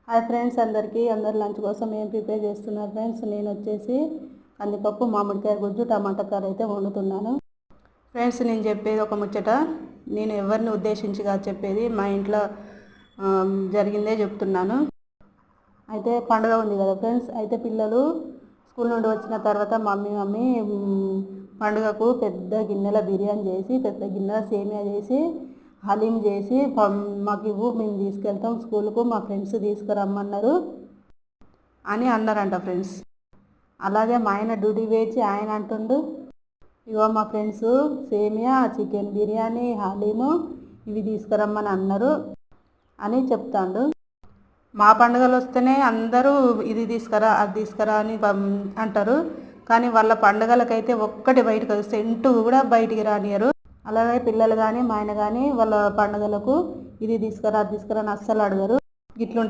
Hi friends, అందరు lunch కోసం ఏం ప్రిపేర్ చేస్తున్నారు ఫ్రెండ్స్? నేను వచ్చేసి కందిపప్పు, మామిడికాయ గుజ్జు, టమాటా కర్రీ అయితే వండుతున్నాను ఫ్రెండ్స్. నేను చెప్పేది ఒక ముచ్చట, నేను ఎవరిని ఉద్దేశించి కాదు చెప్పేది, మా ఇంట్లో జరిగిందే చెప్తున్నాను. అయితే పండుగ ఉంది కదా ఫ్రెండ్స్, అయితే పిల్లలు స్కూల్ నుండి వచ్చిన తర్వాత మమ్మీ పండుగకు పెద్ద గిన్నెల బిర్యానీ చేసి, పెద్ద గిన్నెల సేమియా చేసి, హలీం చేసి మాకు ఇవ్వు, మేము తీసుకెళ్తాం స్కూల్కు, మా ఫ్రెండ్స్ తీసుకురమ్మన్నారు అని అన్నారంట ఫ్రెండ్స్. అలాగే మా ఆయన డ్యూటీ వేచి ఆయన అంటుండు, ఇగో మా ఫ్రెండ్స్ సేమియా, చికెన్ బిర్యానీ, హలీము ఇవి తీసుకురమ్మని అన్నారు అని చెప్తాడు. మా పండుగలు వస్తేనే అందరూ ఇది తీసుకురా అది తీసుకురా అని అంటారు, కానీ వాళ్ళ పండుగలకైతే ఒక్కటి బయటకు సెంటు కూడా బయటికి రానియరు. అలాగే పిల్లలు కానీ మా ఆయన కానీ వాళ్ళ పండుగలకు ఇది తీసుకురా అది తీసుకురా అని అస్సలు అడగరు. ఇట్లుంటే